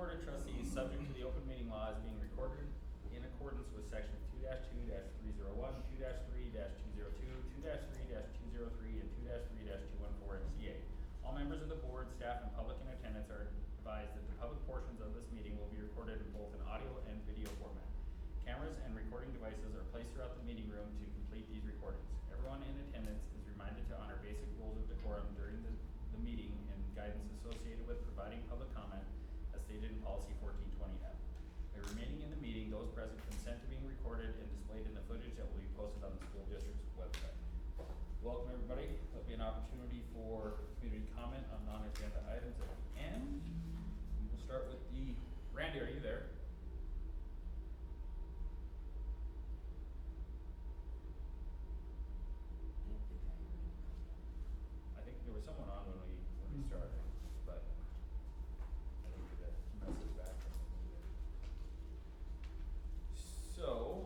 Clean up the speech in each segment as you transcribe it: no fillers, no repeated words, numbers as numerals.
Board of Trustees, subject to the open meeting law, is being recorded in accordance with section 2-2-301, 2-3-202, 2-3-203, and 2-3-214 MCA. All members of the board, staff, and public in attendance are advised that the public portions of this meeting will be recorded in both an audio and video format. Cameras and recording devices are placed throughout the meeting room to complete these recordings. Everyone in attendance is reminded to honor basic rules of decorum during the meeting and guidance associated with providing public comment as stated in policy 1420F. By remaining in the meeting, those present consent to being recorded and displayed in the footage that will be posted on the school district's website. Welcome everybody. There'll be an opportunity for community comment on non-agenda items at the end. We will start with Randy, are you there? I think there was someone on when we started, but I didn't get a message back. So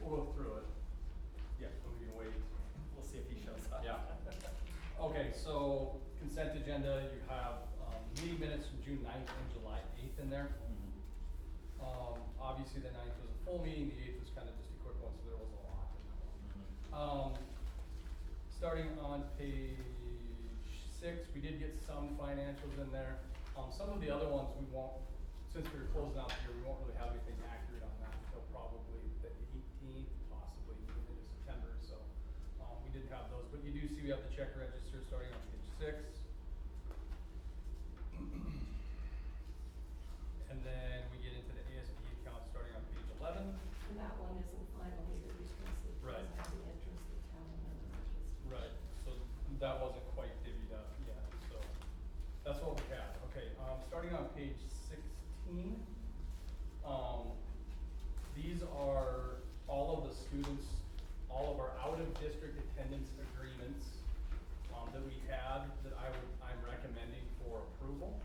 we'll go through it. yeah, We can wait. we'll see if he shows up. Yeah. Okay, so consent agenda, you have meeting minutes from June 9th and July 8th in there. Mhm. Obviously the 9th was a full meeting, the 8th was kind of just a quick one, so there was a lot in that one. Mhm. Starting on page 6, we did get some financials in there. Some of the other ones we won't, since we were closing out the year, we won't really have anything accurate on that until probably the 18th, possibly even into September. So we didn't have those, but you do see we have the check register starting on page 6. And then we get into the ASB account starting on page 11. And that one isn't final either because it Right. doesn't have the interest, the town and the interest. Right, so that wasn't quite divvied up yet, so that's what we have. Okay, starting on page 16, these are all of the students, all of our out-of-district attendance agreements that we had that I'm recommending for approval.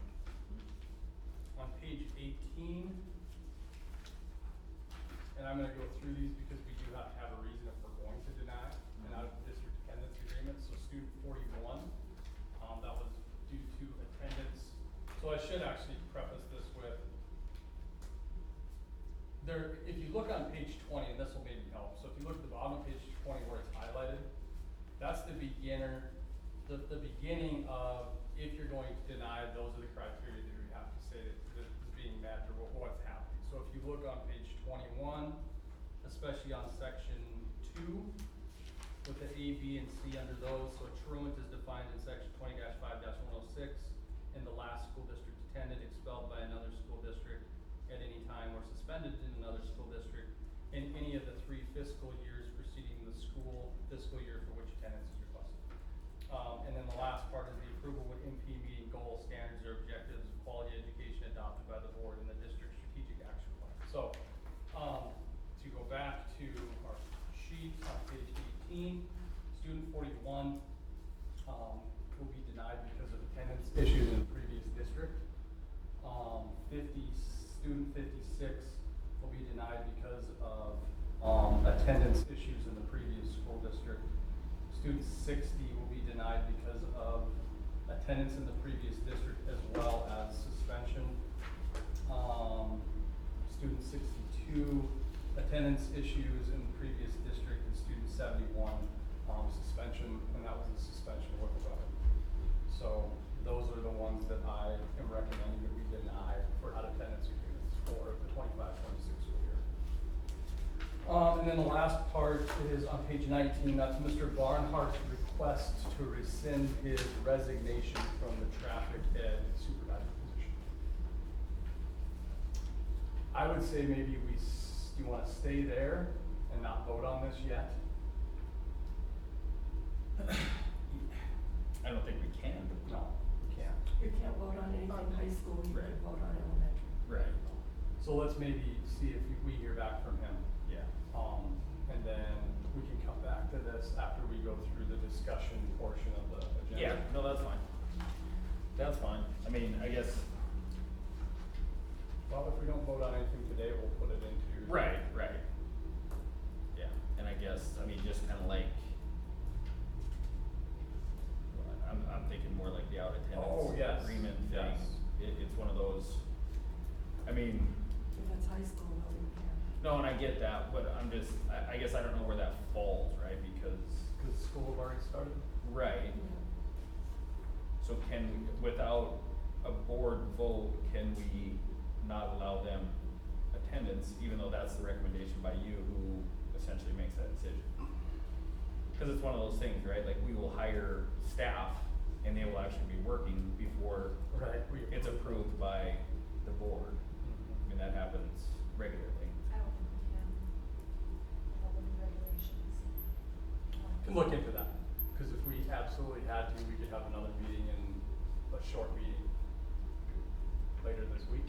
On page 18, and I'm going to go through these because we do have to have a reason if we're going to deny an out-of-district attendance agreement. So student 41, that was due to attendance. So I should actually preface this with, if you look on page 20, and this will maybe help. So if you look at the bottom of page 20 where it's highlighted, that's the beginning of if you're going to deny, those are the criteria that we have to say that this is being met or what's happening. So if you look on page 21, especially on section 2, with the A, B, and C under those, so truant is defined in section 20-5-106, in the last school district attended, expelled by another school district at any time, or suspended in another school district in any of the 3 fiscal years preceding the school fiscal year for which attendance is requested. And then the last part is the approval with MP meeting goals, standards, or objectives of quality education adopted by the board in the district strategic action plan. So to go back to our sheet on page 18, student 41 will be denied because of attendance issues in the previous district. Student 56 will be denied because of attendance issues in the previous school district. Student 60 will be denied because of attendance in the previous district as well as suspension. Student 62, attendance issues in the previous district, and student 71, suspension, and that was a suspension with a weapon. So those are the ones that I am recommending that we deny for out-of-attendance agreements for the 25-26 school year. And then the last part is on page 19. That's Mr. Barnhart's request to rescind his resignation from the traffic ed supervisor position. I would say maybe you want to stay there and not vote on this yet. I don't think we can. No, you can't. You can't vote on anything high school, you Right. can vote on elementary. Right. So let's maybe see if we hear back from him. Yeah. And then we can come back to this after we go through the discussion portion of the agenda. Yeah, no, that's fine. That's fine. I mean, I guess. Well, if we don't vote on anything today, we'll put it into. Right. Yeah, and I guess, I mean, just kind of like, I'm thinking more like the out attendance Oh, yes. agreement thing. Yes. It's one of those, get that, but I'm just, I guess I don't know where that falls, right, because, Cause school have already started. right, so can, without a board vote, can we not allow them attendance, even though that's the recommendation by you, who essentially makes that decision? Cause it's one of those things, right, like, we will hire staff, and they will actually be working before Right. it's approved by the board. I mean, that happens regularly. I don't think we can. Without the regulations. Can look into that, cause if we absolutely had to, we could have another meeting and a short meeting later this week,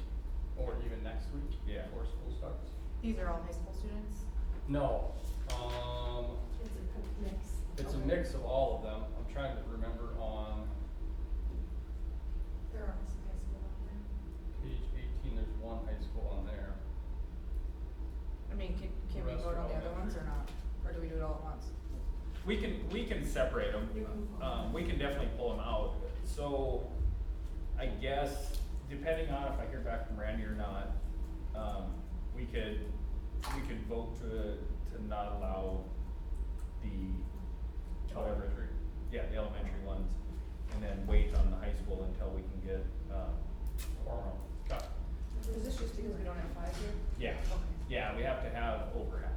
or even next week. Yeah. Before school starts. These are all high school students? No, It's a mix. it's a mix of all of them. I'm trying to remember on There are some high school out there. page 18, there's one high school on there. I mean, can we The rest vote are on the other ones elementary. or not? Or do we do it all at once? We can separate them, You can pull them. we can definitely pull them out, so, I guess, depending on if I hear back from Randy or not, we could vote to not allow the, whatever, Elementary. yeah, the elementary ones, and then wait on the high school until we can get, quorum. Okay. Is this just because we don't have 5 here? Yeah, Okay. yeah, we have to have over half.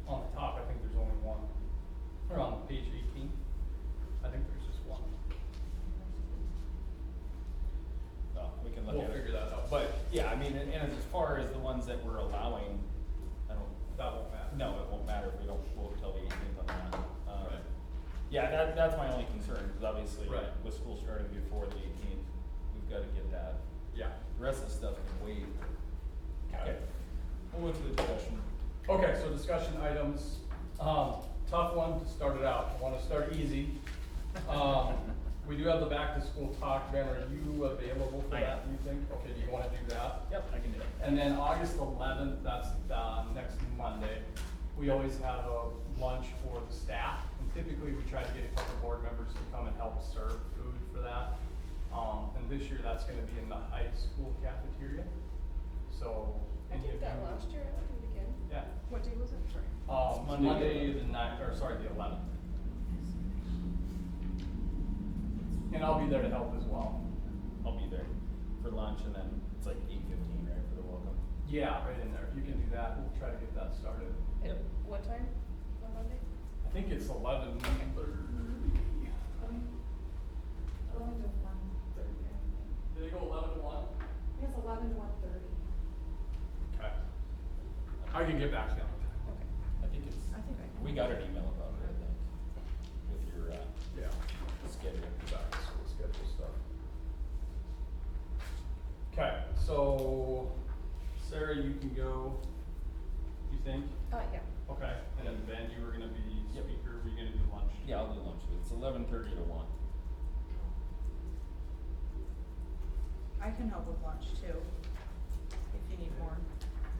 On the top, I think there's only one. Or on page 18, I think there's just one. We can look We'll at it. figure that out. But, yeah, I mean, and as far as the ones that we're allowing, I don't. That won't matter. No, it won't matter if we don't vote till the 18th on that. Right. Yeah, that's my only concern, because obviously, Right. with school starting before the 18th, we've gotta get that. Yeah. The rest of the stuff can wait. Okay. We'll go to the discussion. Okay, so discussion items, tough one to start it out, I wanna start easy. We do have the back to school talk, Ben, are you available for I that, am. do you think? Okay, do you wanna do that? Yep, I can do it. And then August 11th, that's, next Monday, we always have a lunch for the staff. And typically, we try to get a couple board members to come and help serve food for that. And this year, that's gonna be in the high school cafeteria, so. I any did of that you- last year, I'll do it again. Yeah. What day was it? Sorry. Monday. Monday the 9th, or sorry, the 11th. And I'll be there to help as well. I'll be there for lunch, and then it's like 8:15, right, for the welcome? Yeah, right in there, you can do that, we'll try to get that started. At what time on Monday? I think it's 11:30. 11 to 1:30, I think. Did they go 11 to 1? I think it's 11 to 1:30. Okay. I can get back to you. Okay. I think it's, I think I can. we got an email about it, I think, with your, Yeah. schedule. Back to school schedule stuff. Okay, so Sarah, you can go, you think? Yeah. Okay, and then Ben, you were gonna be Yep. speaker, were you gonna do lunch? Yeah, I'll do lunch, it's 11:30 to 1. I can help with lunch too, if you need more.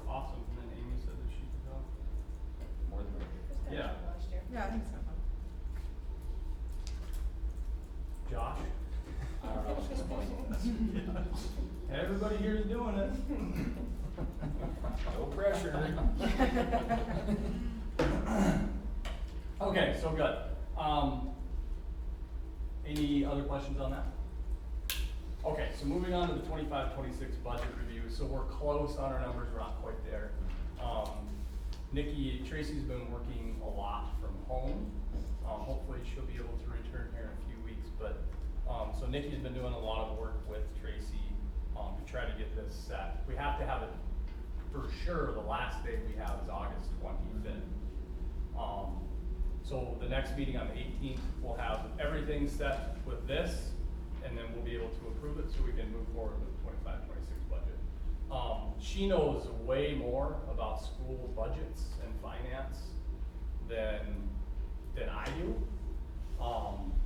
Awesome, and then Amy said that she could go. More than. Yeah. Last year. Yeah, I think so. Josh? I don't know, it's disappointing. Everybody here is doing it. No pressure. Okay, so good. Any other questions on that? Okay, so moving on to the 25-26 budget review. So we're close on our numbers, we're not quite there. Tracy's been working a lot from home. Hopefully she'll be able to return here in a few weeks, but, so Nikki's been doing a lot of work with Tracy, to try to get this set. We have to have it, for sure, the last day we have is August 25th. So the next meeting on the 18th, we'll have everything set with this, and then we'll be able to approve it so we can move forward with the 25-26 budget. She knows way more about school budgets and finance than I do.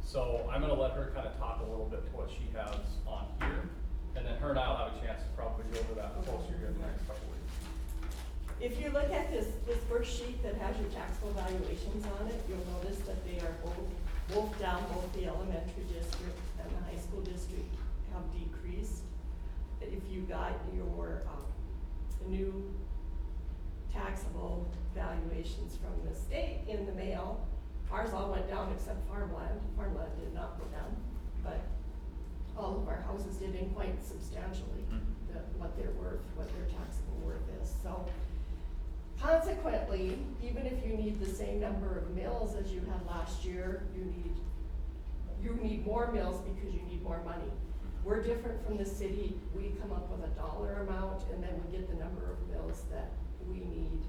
So I'm gonna let her kind of talk a little bit to what she has on here, and then her and I'll have a chance to probably go over that closer here in the next couple weeks. If you look at this first sheet that has your taxable valuations on it, you'll notice that they are both down, both the elementary district and the high school district have decreased. If you got your the new taxable valuations from the state in the mail. Ours all went down except farmland. Farmland did not go down, but all of our houses did in quite substantially, what they're worth, what their taxable worth is. So consequently, even if you need the same number of mills as you had last year, you need more mills because you need more money. We're different from the city. We come up with a dollar amount and then we get the number of mills that we need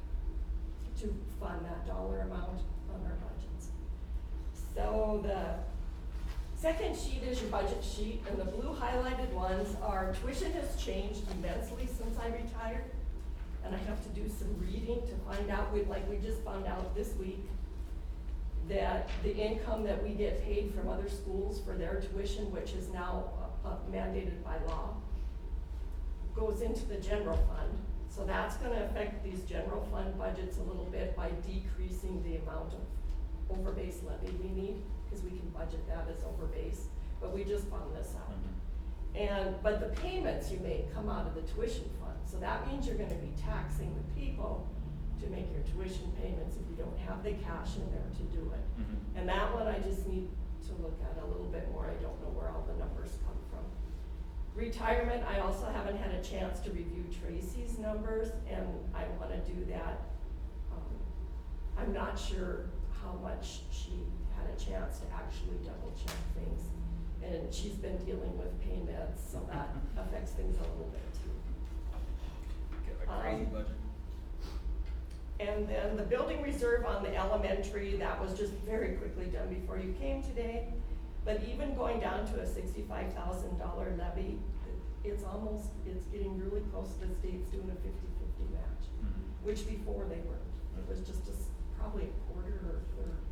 to fund that dollar amount on our budgets. So the second sheet is your budget sheet, and the blue highlighted ones are tuition has changed immensely since I retired. And I have to do some reading to find out, we just found out this week that the income that we get paid from other schools for their tuition, which is now mandated by law, goes into the general fund. So that's gonna affect these general fund budgets a little bit by decreasing the amount of overbase levy we need, because we can budget that as overbase, but we just found this out. But the payments you make come out of the tuition fund, so that means you're gonna be taxing the people to make your tuition payments if you don't have the cash in there to do it. And that one I just need to look at a little bit more. I don't know where all the numbers come from. Retirement, I also haven't had a chance to review Tracy's numbers, and I wanna do that. I'm not sure how much she had a chance to actually double check things. And she's been dealing with pain meds, so that affects things a little bit too. Got a crazy budget. And then the building reserve on the elementary, that was just very quickly done before you came today. But even going down to a $65,000 levy, it's getting really close to the state's doing a 50-50 match, which before they weren't. It was just probably a quarter or a third.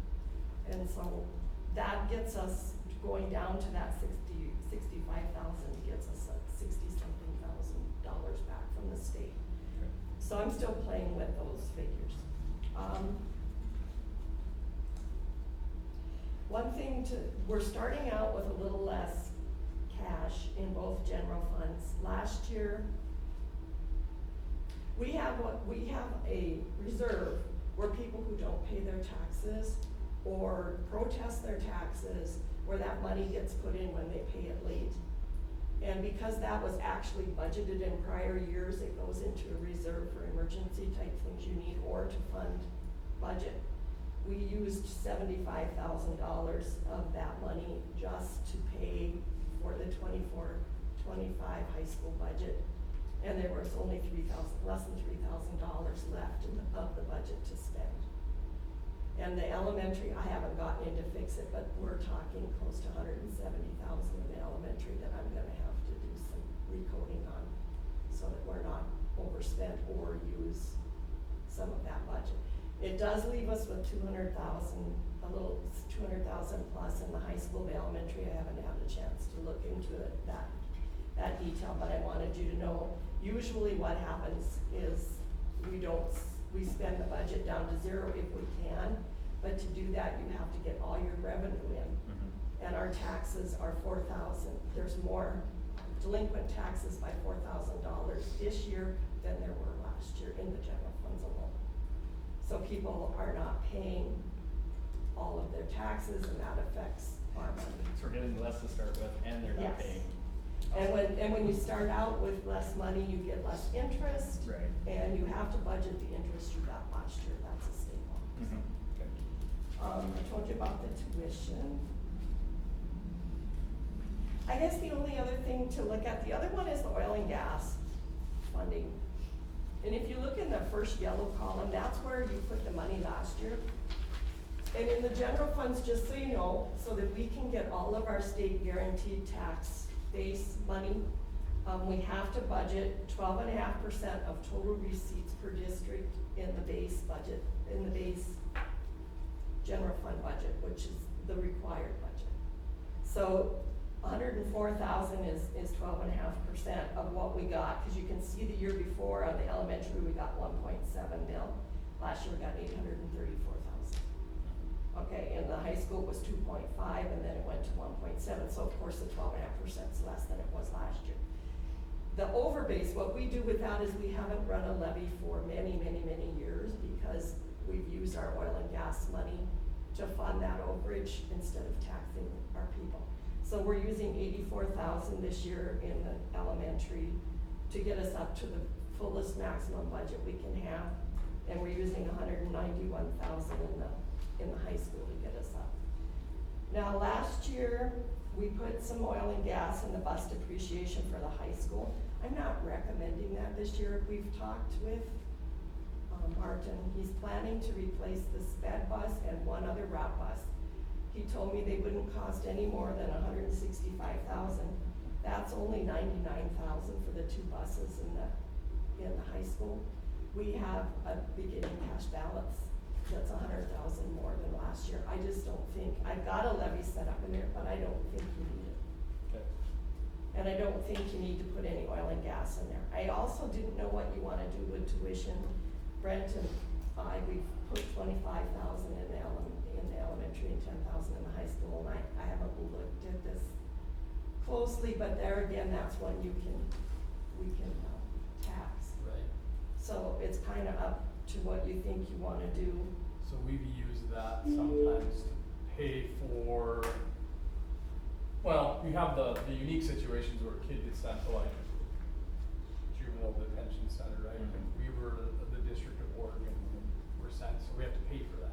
And so that gets us going down to that 65,000, gets us like $60-something thousand back from the state. Okay. So I'm still playing with those figures. One thing we're starting out with a little less cash in both general funds. Last year, we have a reserve where people who don't pay their taxes or protest their taxes, where that money gets put in when they pay it late. And because that was actually budgeted in prior years, it goes into a reserve for emergency type things you need or to fund budget. We used $75,000 of that money just to pay for the 24-25 high school budget. And there was only less than $3,000 left of the budget to spend. And the elementary, I haven't gotten in to fix it, but we're talking close to $170,000 in the elementary that I'm gonna have to do some recoding on so that we're not overspent or use some of that budget. It does leave us with $200,000, a little $200,000 plus in the high school. The elementary, I haven't had a chance to look into it, that detail, but I wanted you to know, usually what happens is we spend the budget down to zero if we can, but to do that, you have to get all your revenue in. And our taxes are $4,000. There's more delinquent taxes by $4,000 this year than there were last year in the general funds alone. So people are not paying all of their taxes, and that affects our money. So we're getting less to start with, and they're not Yes. paying. And when you start out with less money, you get less interest. Right. And you have to budget the interest you got last year. That's a state law. Okay. I told you about the tuition. I guess the only other thing to look at, the other one is the oil and gas funding. And if you look in the first yellow column, that's where you put the money last year. And in the general funds, just so you know, so that we can get all of our state guaranteed tax base money, we have to budget 12.5% of total receipts per district in the base budget, in the base general fund budget, which is the required budget. So 104,000 is 12.5% of what we got, because you can see the year before on the elementary we got 1.7 mil. Last year we got 834,000. Okay, and the high school was 2.5, and then it went to 1.7. So of course the 12.5% is less than it was last year. The overbase, what we do with that is we haven't run a levy for many, many, many years because we've used our oil and gas money to fund that overage instead of taxing our people. So we're using 84,000 this year in the elementary to get us up to the fullest maximum budget we can have. And we're using 191,000 in the high school to get us up. Now, last year, we put some oil and gas in the bus depreciation for the high school. I'm not recommending that this year. We've talked with Martin. He's planning to replace the sped bus and one other route bus. He told me they wouldn't cost any more than 165,000. That's only 99,000 for the two buses in the high school. We have a beginning cash balance that's 100,000 more than last year. I just don't think, I've got a levy set up in there, but I don't think you need it. Okay. And I don't think you need to put any oil and gas in there. I also didn't know what you wanna do with tuition. Brent and I, we've put 25,000 in the elementary and 10,000 in the high school, and I haven't looked at this closely, but there again, that's one we can tax. Right. So it's kinda up to what you think you wanna do. So we've used that sometimes to pay for, well, we have the unique situations where a kid gets sent to like juvenile detention center, right? Mhm. If we were the District of Oregon, and we're sent, so we have to pay for that.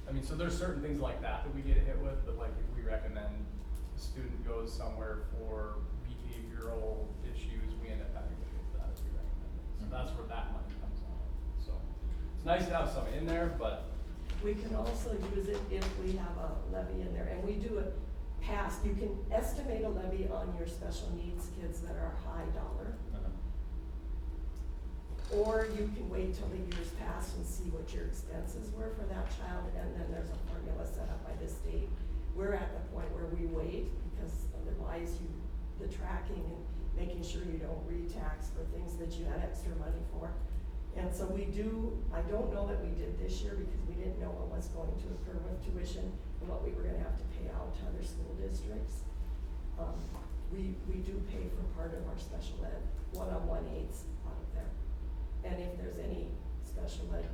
I mean, so there's certain things like that we get hit with, but like if we recommend a student goes somewhere for behavioral issues, we end up having to pay for that if we recommend it. So Mhm. that's where that money comes out. So it's nice to have some in there, but We can also use it if we have a levy in there, and we do it past, you can estimate a levy on your special needs kids that are high dollar. Uh-huh. Or you can wait till the years pass and see what your expenses were for that child, and then there's a formula set up by the state. We're at the point where we wait, because otherwise the tracking and making sure you don't re-tax for things that you had extra money for. And so we do, I don't know that we did this year because we didn't know what was going to occur with tuition and what we were gonna have to pay out to other school districts. We do pay for part of our special ed, one-on-one aids out of there. And if there's any special ed,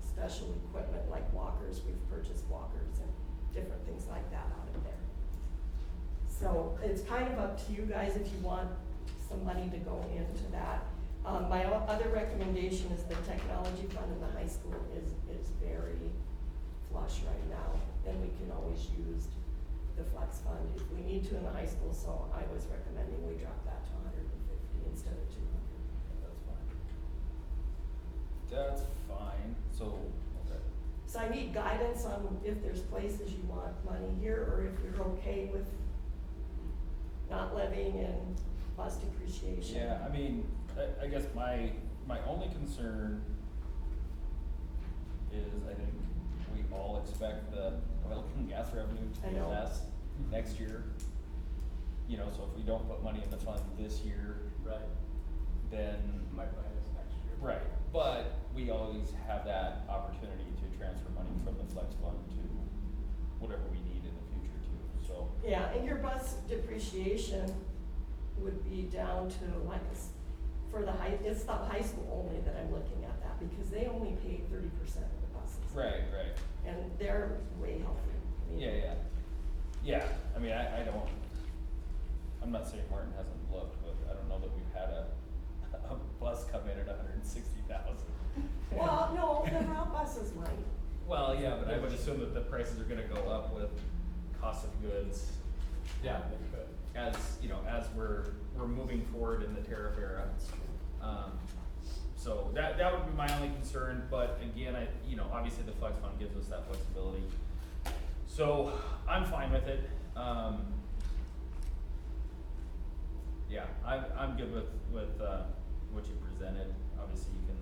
special equipment like walkers, we've purchased walkers and different things like that out of there. So it's kind of up to you guys if you want some money to go into that. My other recommendation is the technology fund in the high school is very flush right now, and we can always use the flex fund if we need to in the high school, so I was recommending we drop that to 150 instead of 200. That's fine, so, okay. So I need guidance on if there's places you want money here, or if you're okay with not levying in bus depreciation. Yeah, I mean, I guess my only concern is I think we all expect the oil and gas revenue to I be know. less next year. You know, so if we don't put money in the fund this year, right, then. might buy this next year. Right, but we always have that opportunity to transfer money from the flex fund to whatever we need in the future too, so. Yeah, and your bus depreciation would be down to like, for the it's the high school only that I'm looking at that, because they only pay 30% of the buses. Right, right. And they're way healthy. I mean, Yeah, I mean, I don't, I'm not saying Martin hasn't looked, but I don't know that we've had a bus come in at 160,000. Well, no, the route buses might. Well, yeah, but I would assume that the prices are gonna go up with cost of goods. Yeah, they could. As, you know, as we're moving forward in the tariff era. So that would be my only concern, but again, obviously the flex fund gives us that flexibility. So I'm fine with it. Yeah, I'm good with what you presented. Obviously you can,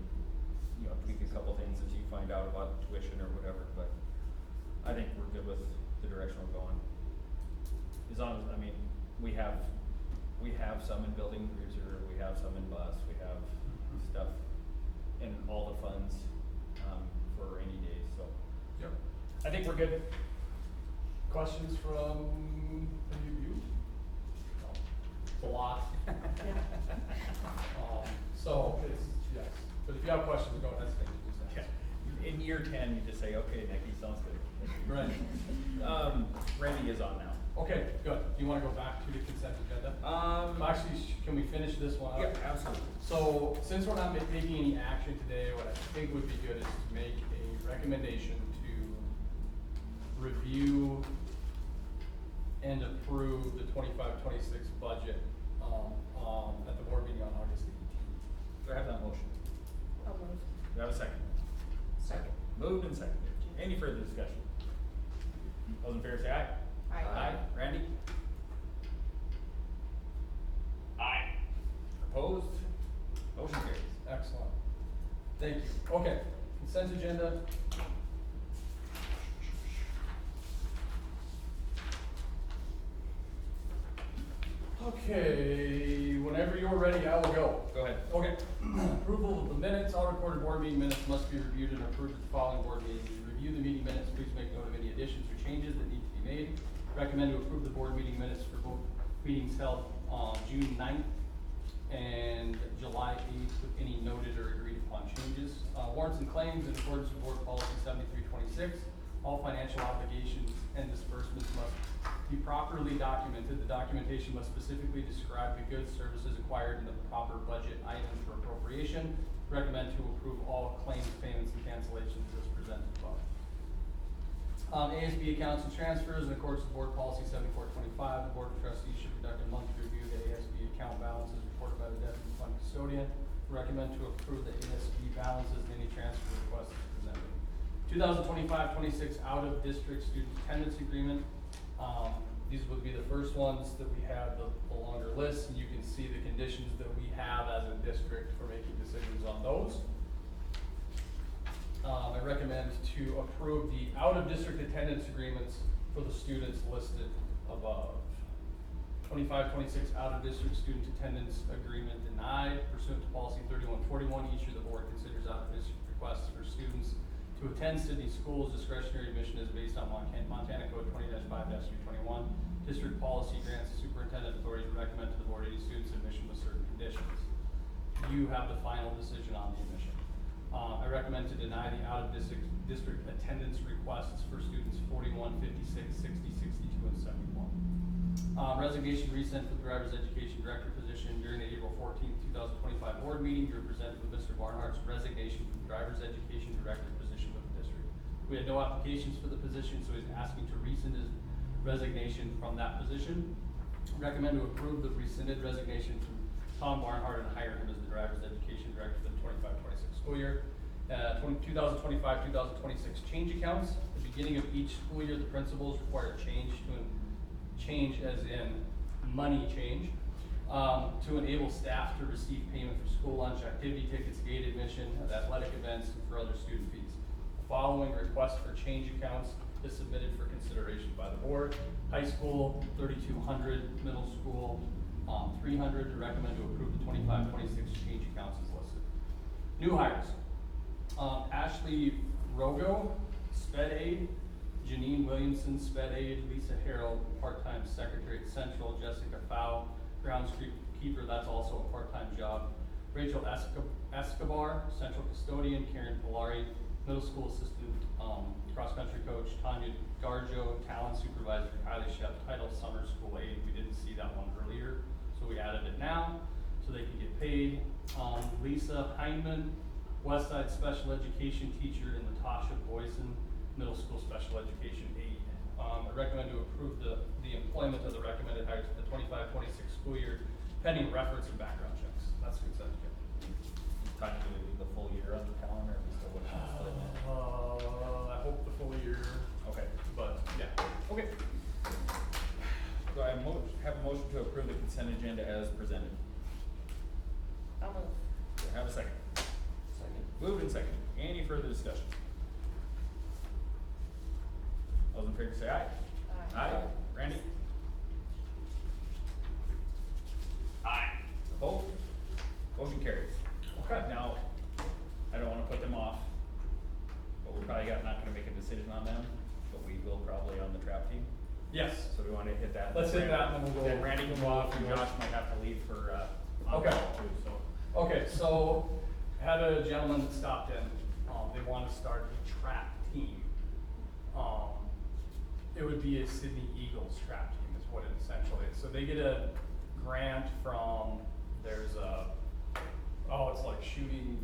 tweak a couple things as you find out about tuition or whatever, but I think we're good with the direction we're going. As long as, we have some in building cruiser, we have some in bus, we have stuff in all the funds, for rainy days, so. Yep. I think we're good. Questions from any of you? No. a lot. Yeah. So, it's, yes, but if you have questions, don't hesitate to just ask. Yeah. In year 10, you just say, okay, Nikki, sounds good. Right. Randy is on now. Okay, good. Do you wanna go back to the consent agenda? Actually, can we finish this one up? Yeah, absolutely. So, since we're not taking any action today, what I think would be good is to make a recommendation to review and approve the 25-26 budget, at the board meeting on August 18th. Do I have that motion? I'll move. Do I have a second? Second. Moved and seconded. Any further discussion? Those in favor say aye. Aye. Randy? Aye. Opposed? Motion carries. Excellent. Thank you. Okay, consent agenda. Okay, whenever you're ready, I will go. Go ahead. Okay. Approval of the minutes. All recorded board meeting minutes must be reviewed and approved at the following board meeting. Review the meeting minutes, please make note of any additions or changes that need to be made. Recommend to approve the board meeting minutes for both meetings held on June 9th and July 8th with any noted or agreed upon changes. Warrants and claims in accordance with board policy 7326. All financial obligations and disbursements must be properly documented. The documentation must specifically describe the goods, services acquired in the proper budget items for appropriation. Recommend to approve all claims, payments, and cancellations as presented above. ASB accounts and transfers in accordance with board policy 7425. The board of trustees should conduct a monthly review of the ASB account balances reported by the deputy fund custodian. Recommend to approve the ASB balances and any transfer requests as presented. 2025-26 out of district student attendance agreement. These would be the first ones that we have the longer list, and you can see the conditions that we have as a district for making decisions on those. I recommend to approve the out-of-district attendance agreements for the students listed above. 25-26 out-of-district student attendance agreement denied pursuant to policy 3141. Each year the board considers out-of-district requests for students to attend Sidney schools. Discretionary admission is based on Montana Code 20-5-321. District policy grants the superintendent authority to recommend to the board any student's admission with certain conditions. You have the final decision on the admission. I recommend to deny the out-of-district attendance requests for students 41, 56, 60, 62, and 71. Resignation resent for the driver's education director position during the April 14th, 2025 board meeting. You were presented with Mr. Barnhart's resignation from the driver's education director position with the district. We had no applications for the position, so he's asking to rescind his resignation from that position. Recommend to approve the rescinded resignation from Tom Barnhart and hire him as the driver's education director for the 25-26 school year. 2025-2026 change accounts. At the beginning of each school year, the principals require change as in money change, to enable staff to receive payment for school lunch, activity tickets, gate admission, athletic events, and for other student fees. The following request for change accounts is submitted for consideration by the board. High school, 3,200, middle school, 300. To recommend to approve the 25-26 change accounts as listed. New hires. Ashley Rogo, sped aide. Janine Williamson, sped aide. Lisa Harrell, part-time secretary at Central. Jessica Fow, groundskeeper, that's also a part-time job. Rachel Escobar, central custodian. Karen Polari, middle school assistant, cross-country coach. Tanya Garjo, talent supervisor. Kylie Shep, title summer school aide. We didn't see that one earlier, so we added it now so they can get paid. Lisa Heineman, Westside special education teacher, and Latasha Boyson, middle school special education aide. I recommend to approve the employment of the recommended hires for the 25-26 school year, pending reference and background checks. That's consent agenda. Time to leave the full year on the calendar, or we still looking at split it? I hope the full year, Okay. but yeah. Okay. Do I have a motion to approve the consent agenda as presented? I'll move. Do I have a second? Second. Moved and seconded. Any further discussion? Those in favor say aye. Aye. Randy? Aye. Opposed? Motion carries. Okay. Now, I don't wanna put them off, but we're probably not gonna make a decision on them, but we will probably on the trap team. Yes. So we wanna to hit that. Let's hit that and then we'll go. Then Randy can go off and Josh might have to leave for, on Okay. call too, so. Okay, so had a gentleman that stopped in, they want to start a trap team. It would be a Sidney Eagles trap team is what it essentially is. So they get a grant from, there's a, it's like Shooting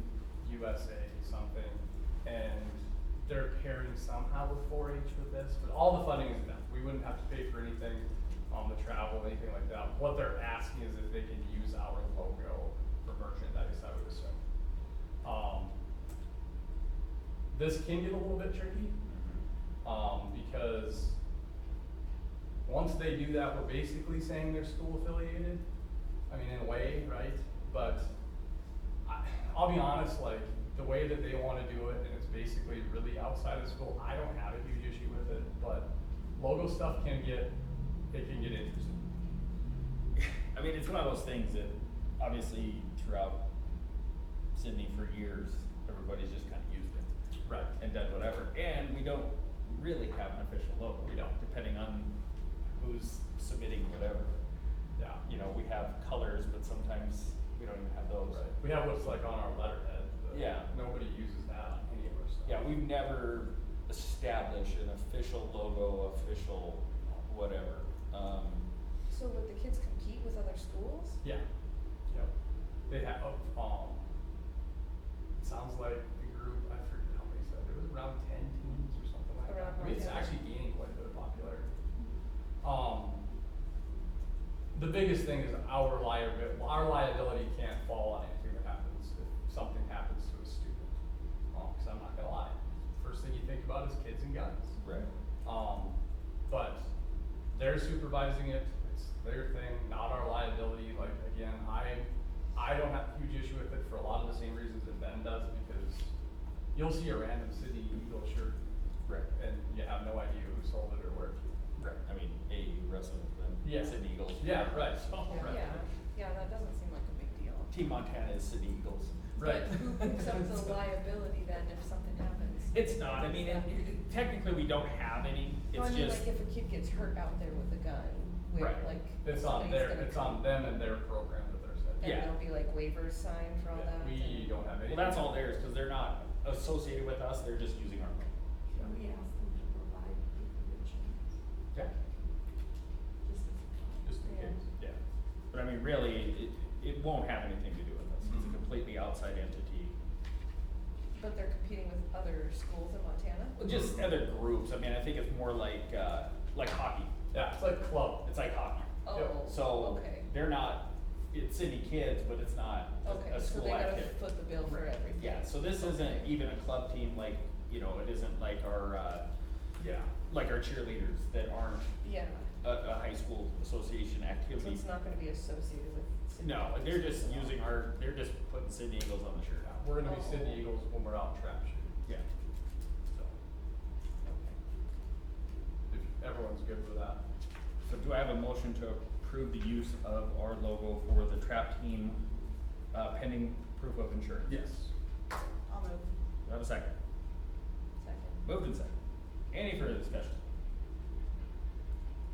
USA something, and they're pairing somehow with 4-H with this, but all the funding is done. We wouldn't have to pay for anything, the travel, anything like that. What they're asking is if they can use our logo for merchandise, I would assume. This can get a little bit tricky, because once they do that, we're basically saying they're school affiliated. I mean, in a way, right? But I'll be honest, like, the way that they wanna do it, and it's basically really outside of school, I don't have a huge issue with it, but logo stuff can get interesting. I mean, it's one of those things that obviously throughout Sydney for years, everybody's just kind of used it. Right. And done whatever, and we don't really have an official logo. We don't. Depending on who's submitting whatever. Yeah. You know, we have colors, but sometimes we don't even have those. Right. We have what's like on our letterhead, but Yeah. nobody uses that on any of our stuff. Yeah, we've never established an official logo, official whatever. So would the kids compete with other schools? Yeah. Yep. They have, it sounds like the group, I forget how many said, it was around 10 teams or something like that. I mean, it's 10. actually gaining quite a bit of popularity. The biggest thing is our liability can't fall on anything that happens if something happens to a student. Cause I'm not gonna lie, first thing you think about is kids and guns. Right. But they're supervising it, it's their thing, not our liability. Like, again, I don't have a huge issue with it for a lot of the same reasons that Ben does, because you'll see a random Sidney Eagle shirt. Right. And you have no idea who sold it or where it came from. Right. I mean, AU wrestling with them. Yeah. Sydney Eagles. Yeah, right. So, Right. Yeah, that doesn't seem like a big deal. Team Montana is Sydney Eagles. Right. But who picks up the liability then if something happens? It's not, I mean, technically we don't have any, No, I it's mean, just. like if a kid gets hurt out there with a gun, where Right. like It's on somebody's their, gonna it's come- on them and their program that they're setting. And Yeah. there'll be like waivers signed for all Yeah, that? we don't have any. Well, that's all theirs, cause they're not associated with us, they're just using our logo. Can we ask them to provide information? Yeah. Just as a thought. Just in Yeah. case. Yeah, but I mean, really, it won't have anything to do with us, it's a Mhm. completely outside entity. But they're competing with other schools in Montana? Well, just other groups, I mean, I think it's more like hockey, Yeah, it's like club. it's like hockey. Oh, So, okay. they're not, it's Sydney kids, but it's not Okay, a so school they gotta activity. foot the bill for everything. Yeah, so this isn't Okay. even a club team like, you know, it isn't like our, Yeah. like our cheerleaders that aren't Yeah, a high school association so activity. it's not gonna be associated with. Sydney No, Eagles. they're just using they're just putting Sydney Eagles on the shirt. Yeah, we're gonna be Oh. Sidney Eagles when we're out trap shooting. Yeah. So, if everyone's good with that. So do I have a motion to approve the use of our logo for the trap team, pending proof of insurance? Yes. I'll move. Do I have a second? Second. Moved and second. Any further discussion?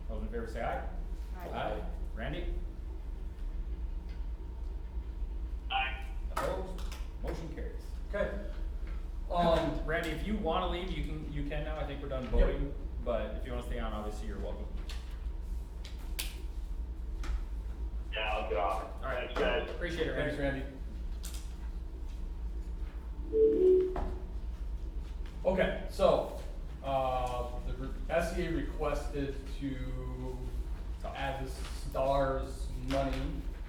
Those in favor say aye. Aye. Randy? Aye. Opposed? Motion carries. Okay. Randy, if you wanna leave, you can now, I think we're done voting, but if you wanna stay on, obviously you're welcome. Yeah, I'll get off. Alright, Thanks, guys. appreciate it, Randy. Thanks, Randy. Okay, so, the SEA requested to add the STARS money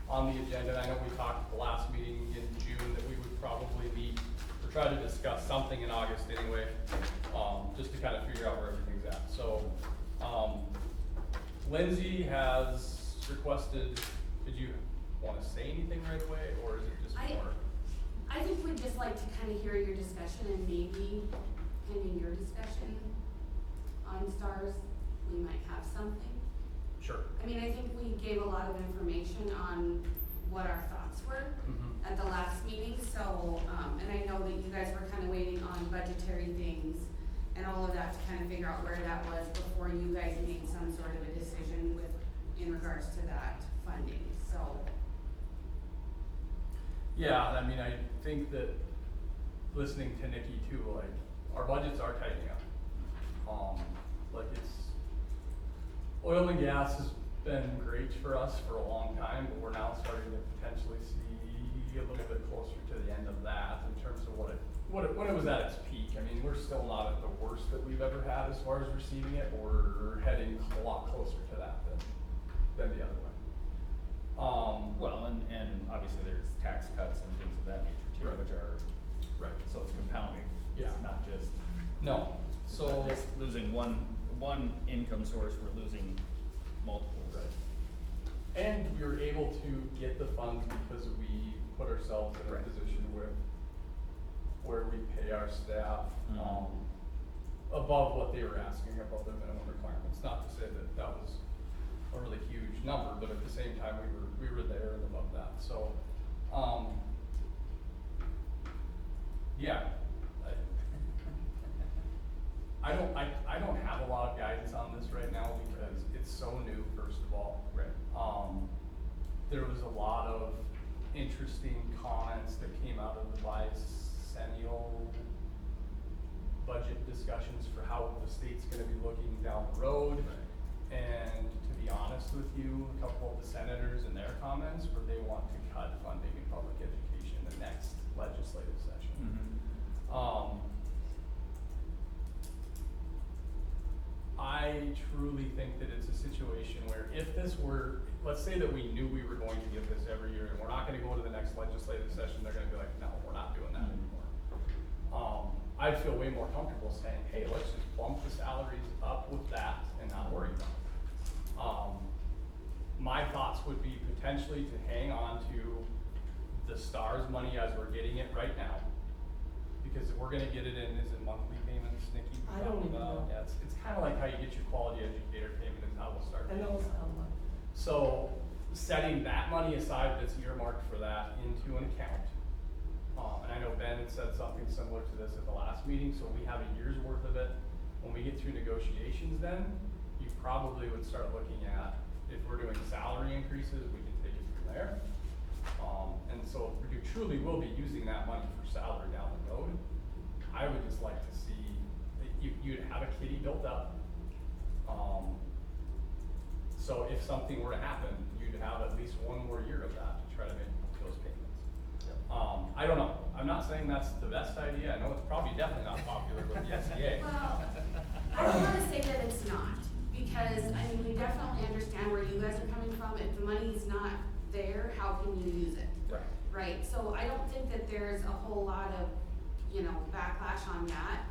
on the agenda. I know we talked at the last meeting in June that we would probably meet, or try to discuss something in August anyway, just to kind of figure out where everything's at. So, Lindsay has requested, did you wanna say anything right away, or is it just more? I think we'd just like to kind of hear your discussion and maybe pending your discussion on STARS, we might have something. Sure. I mean, I think we gave a lot of information on what our thoughts were Mhm. at the last meeting, so, and I know that you guys were kind of waiting on budgetary things. and all of that to kind of figure out where that was before you guys made some sort of a decision with, in regards to that funding, so. Yeah, I mean, I think that listening to Nikki too, like, our budgets are tightening up. Like it's, oil and gas has been great for us for a long time, but we're now starting to potentially see a little bit closer to the end of that in terms of when it was at its peak. I mean, we're still not at the worst that we've ever had as far as receiving it, but we're heading a lot closer to that than the other way. Well, and obviously there's tax cuts and things of that nature too, Right. which are, Right. so it's compounding. Yeah. It's not just, No, it's so. not just losing one income source, we're losing multiples. Right. And we were able to get the funds because we put ourselves in a Right. position where we pay our staff, Mhm. above what they were asking, above their minimum requirements. Not to say that that was a really huge number, but at the same time, we were there and above that, so, yeah. I don't have a lot of guidance on this right now because it's so new, first of all. Right. There was a lot of interesting comments that came out of the bicentennial budget discussions for how the state's gonna be looking down the road. And to be honest with you, a couple of the senators in their comments where they want to cut funding in public education the next legislative session. Mm-hmm. I truly think that it's a situation where if this were, let's say that we knew we were going to get this every year and we're not gonna go to the next legislative session, they're gonna be like, no, we're not doing that anymore. I'd feel way more comfortable saying, hey, let's just bump the salaries up with that and not worry about it. My thoughts would be potentially to hang on to the STARS money as we're getting it right now. Because if we're gonna get it in, is it monthly payments, Nikki? I don't even know. Yeah, it's kinda like how you get your quality educator payment is how we'll start. I know getting it's that. how much. So, setting that money aside that's earmarked for that into an account. And I know Ben had said something similar to this at the last meeting, so we have a year's worth of it. When we get through negotiations then, you probably would start looking at, if we're doing salary increases, we can take it from there. And so you truly will be using that money for salary down the road. I would just like to see, you'd have a kitty built up. So if something were to happen, you'd have at least one more year of that to try to make those payments. I don't know, I'm not saying that's the best idea, I know it's probably definitely not popular with the SEA. Well, I don't wanna say that it's not, because, I mean, we definitely understand where you guys are coming from. If the money's not there, how can you use it? Right. Right, so I don't think that there's a whole lot of, backlash on that.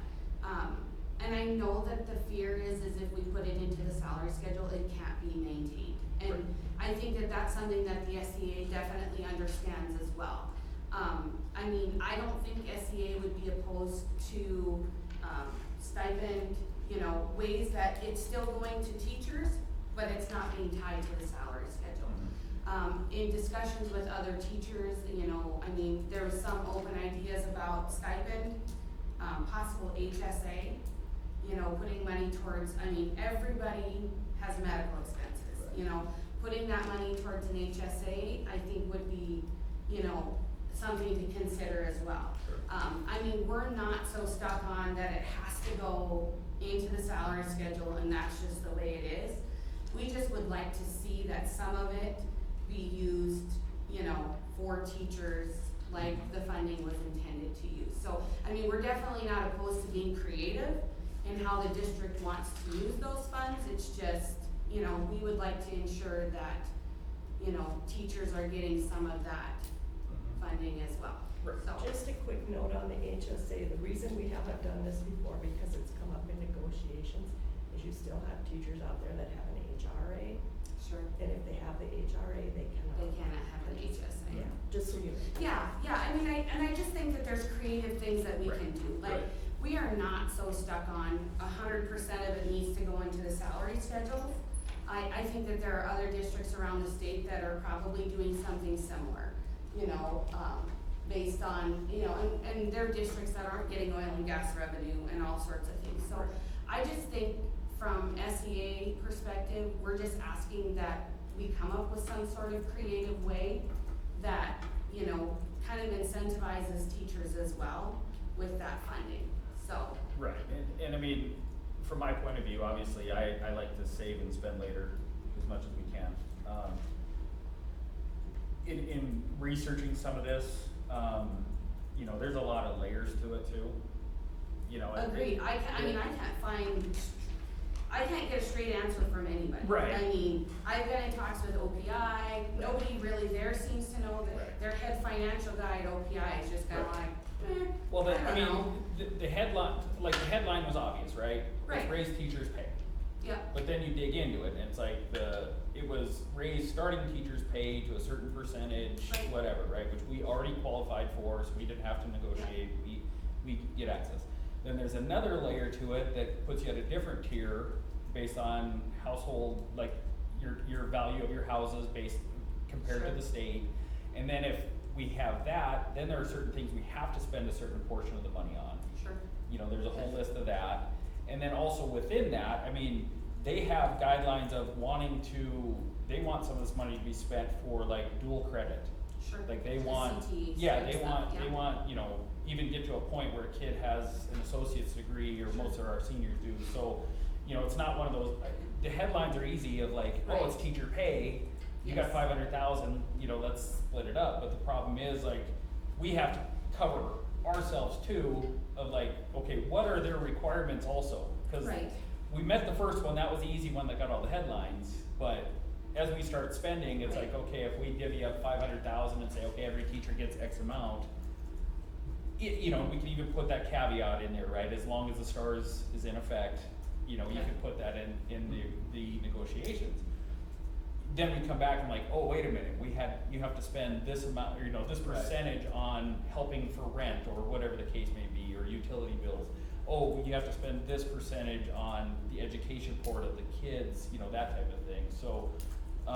And I know that the fear is if we put it into the salary schedule, it can't be maintained. Right. And I think that that's something that the SEA definitely understands as well. I mean, I don't think SEA would be opposed to, stipend, ways that it's still going to teachers, but it's not being tied to the salary schedule. In discussions with other teachers, I mean, there was some open ideas about stipend, possible HSA, putting money towards, I mean, everybody has medical expenses, putting that money towards an HSA, I think would be, something to consider as well. Sure. I mean, we're not so stuck on that it has to go into the salary schedule and that's just the way it is. We just would like to see that some of it be used, for teachers like the funding was intended to use. So, I mean, we're definitely not opposed to being creative in how the district wants to use those funds. It's just, we would like to ensure that, teachers are getting some of that funding as well. Right. So, Just a quick note on the HSA, the reason we haven't done this before, because it's come up in negotiations, is you still have teachers out there that have an HRA, sure, and if they have the HRA, they cannot. they cannot have an HSA. Yeah, just so you. Yeah, I mean, I just think that there's creative things that we Right, can do. Like, right. we are not so stuck on 100% of it needs to go into the salary schedule. I think that there are other districts around the state that are probably doing something similar. based on, you know, and there are districts that aren't getting oil and gas revenue and all sorts of things. So I just think from SEA perspective, we're just asking that we come up with some sort of creative way that, you know, kind of incentivizes teachers as well with that funding, so. Right, and I mean, from my point of view, obviously, I like to save and spend later as much as we can. In researching some of this, you know, there's a lot of layers to it too, you know. Agreed, I can't get a straight answer from anybody. Right. I mean, I've been in talks with OPI, nobody really there seems to know that Right. their head financial guy at OPI is just kinda Right. like, Well, I don't know. the headline, like, the headline was obvious, right? Right. It's raise teachers' pay. Yep, But then you dig into it, and it's like it was raised starting teachers' pay to a certain percentage, Right. whatever, right? Which we already qualified for, so we didn't have to negotiate, we get access. Then there's another layer to it that puts you at a different tier based on household, like your value of your houses based, compared to Sure. the state. And then if we have that, then there are certain things we have to spend a certain portion of the money on. sure, You know, there's a whole list of that. And then also within that, I mean, they have guidelines of they want some of this money to be spent for like dual credit. sure. Like they The want, CTE yeah, type they stuff, yeah. want, you know, even get to a point where a kid has an associate's degree, or most of our seniors do. So, you know, it's not one of those, the headlines are easy of like, oh, it's Right. teacher pay, you got Yes. 500,000, you know, let's split it up. But the problem is, like, we have to cover ourselves too, of like, okay, what are their requirements also? Cause Right. we met the first one, that was the easy one that got all the headlines, but as we start spending, it's Right. like, okay, if we divvy up 500,000 and say, okay, every teacher gets X amount, you know, we can even put that caveat in there, right? As long as the STARS is in effect, you know, you Yeah. can put that in the negotiations. Then we come back and like, oh, wait a minute, you have to spend this amount, or, you know, this Right. percentage on helping for rent, or whatever the case may be, or utility bills. Oh, you have to spend this percentage on the education part of the kids, you know, that type of thing, so, you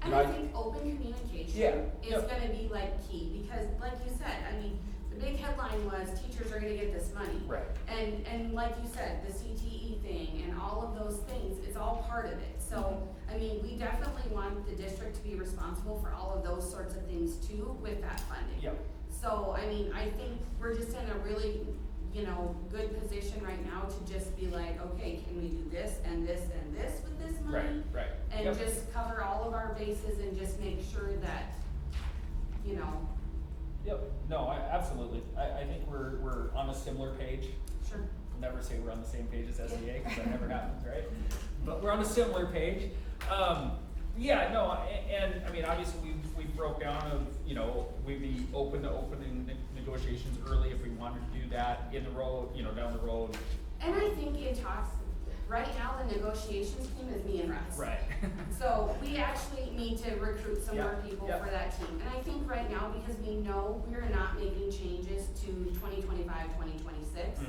And know, I think open communication Yeah, is yep. gonna be like key, because like you said, I mean, the big headline was teachers are gonna get this money. Right. And like you said, the CTE thing and all of those things, it's all part of it. So, I mean, we definitely want the district to be responsible for all of those sorts of things too with that funding. Yep. So, I mean, I think we're just in a really, you know, good position right now to just be like, okay, can we do this and this and this with this money? Right. And Yep. just cover all of our bases and just make sure that, you know, Yep, no, absolutely, I think we're on a similar page. sure. Never say we're on the same page as SEA, cause that never happens, right? But we're on a similar page. Yeah, no, and I mean, obviously, we broke down of, you know, we'd be open to opening negotiations early if we wanted to do that in the road, you know, down the road. And I think in talks, right now, the negotiations team is me and Russ. Right. So we actually need to recruit some more Yeah, people yeah. for that team. And I think right now, because we know we're not making changes to 2025, 2026,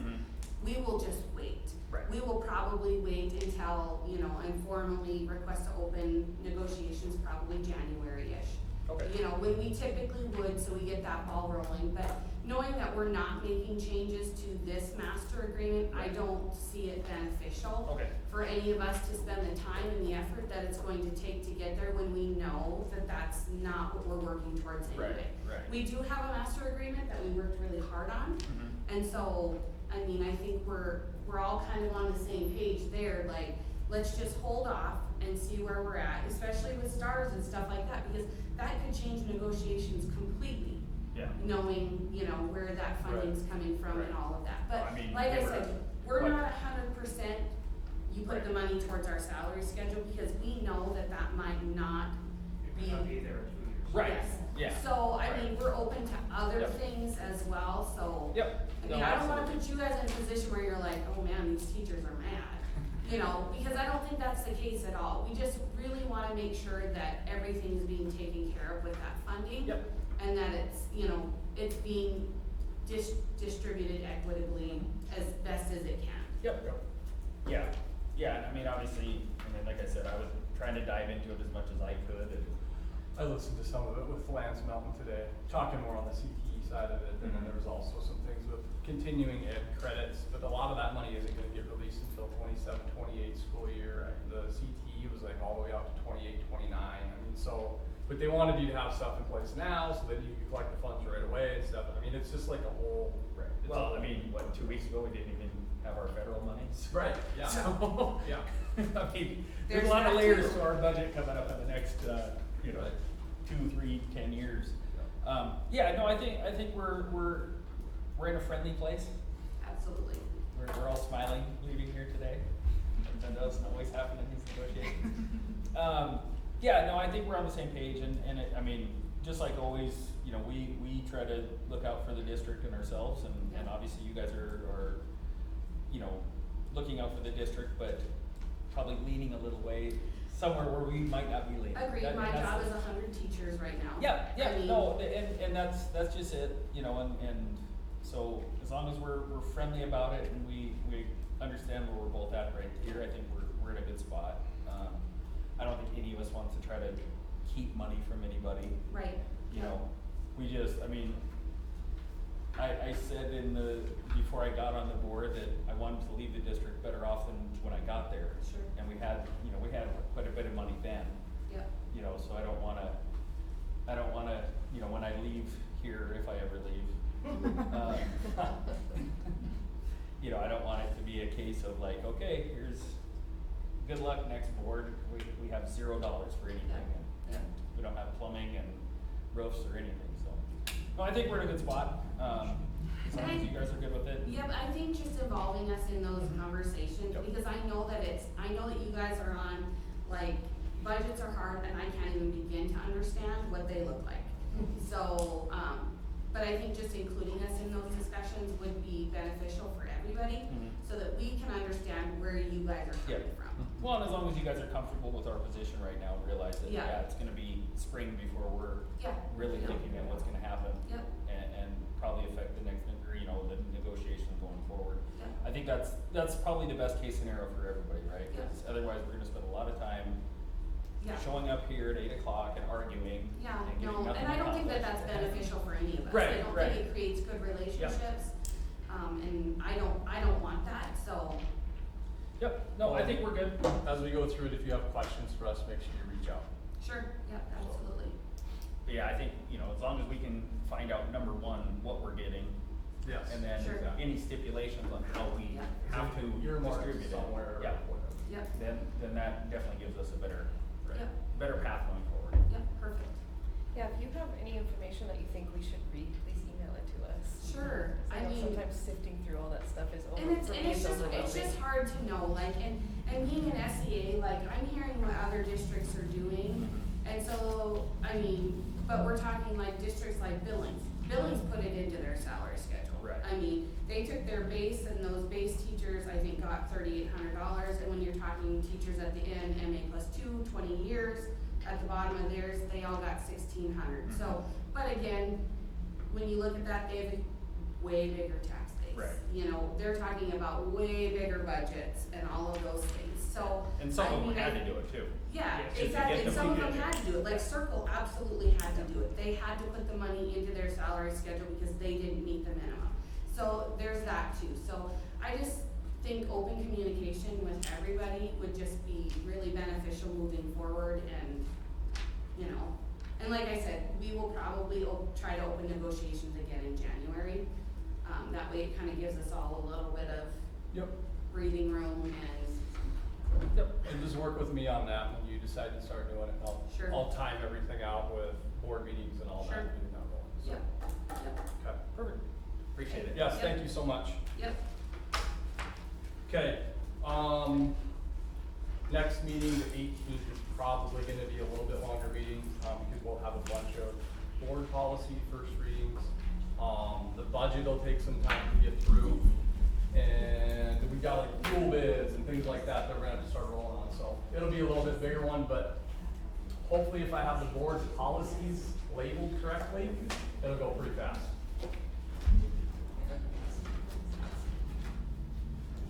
we will just wait. Right. We will probably wait until, you know, and formally request to open negotiations probably January-ish. Okay. You know, when we typically would, so we get that ball rolling, but knowing that we're not making changes to this master agreement, I don't see it beneficial Okay. for any of us to spend the time and the effort that it's going to take to get there when we know that that's not what we're working towards anyway. Right. We do have a master agreement that we worked really hard on, and so, I mean, I think we're all kind of on the same page there, like, let's just hold off and see where we're at, especially with STARS and stuff like that, because that could change negotiations completely, Yeah. knowing, you know, where that funding's coming from and Right. all of that. But I mean, like I they were- said, we're what- not 100%, you put Right. the money towards our salary schedule, because we know that that might not be. there in 2 years. Right, Yes. yeah. So, I Right. mean, we're open to other Yep. things as well, so. Yep. I No, mean, I don't wanna absolutely. put you guys in a position where you're like, oh man, these teachers are mad, you know, because I don't think that's the case at all. We just really wanna make sure that everything's being taken care of with that funding. Yep. And that it's, you know, it's being distributed equitably as best as it can. Yep. Yeah, and I mean, obviously, I mean, like I said, I was trying to dive into it as much as I could, and I listened to some of it with Lance Melton today, talking more on the CTE side of it, and then there was also some things with continuing ed credits, but a lot of that money isn't gonna get released until 27-28 school year. The CTE was like all the way out to 28-29. I mean, so, but they wanted you to have stuff in place now, so that you could collect the funds right away and stuff. I mean, it's just like a whole. It's Well, I mean, what, 2 weeks ago, we didn't even have our federal monies? Right, yeah. So, Yeah. I mean, there's There's a lot of that layers too. to our budget coming up in the next, you know, Right. 2, 3, 10 years. Yeah, no, I think we're in a friendly place. Absolutely. We're all smiling leaving here today. That doesn't always happen in these negotiations. Yeah, no, I think we're on the same page, and I mean, just like always, you know, we try to look out for the district and ourselves, and Yeah. obviously you guys are, you know, looking out for the district, but probably leaning a little way somewhere where we might not be leaning. Agreed, That- my and that's job the- is 100 teachers right now. Yeah, I yeah, mean, no, and that's just it, you know, and so as long as we're friendly about it and we understand where we're both at right here, I think we're in a good spot. I don't think any of us wants to try to keep money from anybody, Right. you know, we just, I mean, I said before I got on the board that I wanted to leave the district better off than when I got there. Sure. And we had quite a bit of money then. Yep. You know, so I don't wanna, you know, when I leave here, if I ever leave, you know, I don't want it to be a case of like, okay, here's, good luck next board, we have $0 for anything, Yeah. and we don't have plumbing and roofs or anything, so. No, I think we're in a good spot, as long as you guys are good with it. Yep, I think just involving us in those conversations, Yep. because I know that you guys are on, like, budgets are hard and I can't even begin to understand what they look like. So, but I think just including us in those discussions would be beneficial for everybody, Mhm. so that we can understand where you guys are coming Yep. from. Well, and as long as you guys are comfortable with our position right now, and realize that, Yeah. yeah, it's gonna be spring before we're Yeah. really Yep. looking at what's gonna happen. Yep. And probably affect the next, or, you know, the negotiations going forward. Yep. I think that's probably the best case scenario for everybody, right? Yep. 'Cause otherwise, we're gonna spend a lot of time Yeah. showing up here at 8 o'clock and arguing. Yeah, and getting no, nothing and I don't think that accomplished. that's beneficial for any of us. Right, I don't right. think it creates good relationships, and I don't want that, so, Yep, no, I think we're good. As we go through it, if you have questions for us, make sure you reach out. sure, yep, absolutely. But yeah, I think, you know, as long as we can find out, number one, what we're getting. Yes. And then Sure. any stipulations on how we Yeah. have to Earmark distribute it. somewhere or Yeah. whatever. Yep, Then that definitely gives us a better, Yep. better path going forward. yep, perfect. Yeah, if you have any information that you think we should read, please email it to us. Sure, 'Cause I know mean- sometimes sifting through all that stuff is And it's, it's just hard to know, like, and being an SEA, like, I'm hearing what other districts are doing. And so, I mean, but we're talking like districts like Billings. Billings put it into their salary schedule. Right. I mean, they took their base and those base teachers, I think, got $3,800. And when you're talking teachers at the end, MA +2, 20 years, at the bottom of theirs, they all got 1,600. So, but again, when you look at that, they have a way bigger tax base. Right. You know, they're talking about way bigger budgets and all of those things, so. And some I of them mean, had to do it too. Yeah, Just to exactly, get and the some of them people. had to do it, like Circle absolutely had to do it, they had to put the money into their salary schedule because they didn't meet the minimum. So there's that too, so I just think open communication with everybody would just be really beneficial moving forward and, you know, and like I said, we will probably try to open negotiations again in January. That way it kinda gives us all a little bit of Yep. breathing room and, Yep. And just work with me on that when you decide to start doing it. Sure. I'll time everything out with board meetings and all that. Sure. Getting that going. So, yep, yep, Okay. Perfect. Appreciate it. Yes, thank you so much. yep. Okay, next meeting, the 18th, is probably gonna be a little bit longer meeting, because we'll have a bunch of board policy first readings. The budget will take some time to get through, and we got like fuel bids and things like that we're gonna have to start rolling on, so it'll be a little bit bigger one, but hopefully if I have the board's policies labeled correctly, it'll go pretty fast.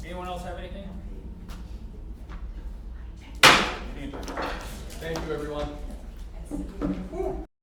Anyone else have anything?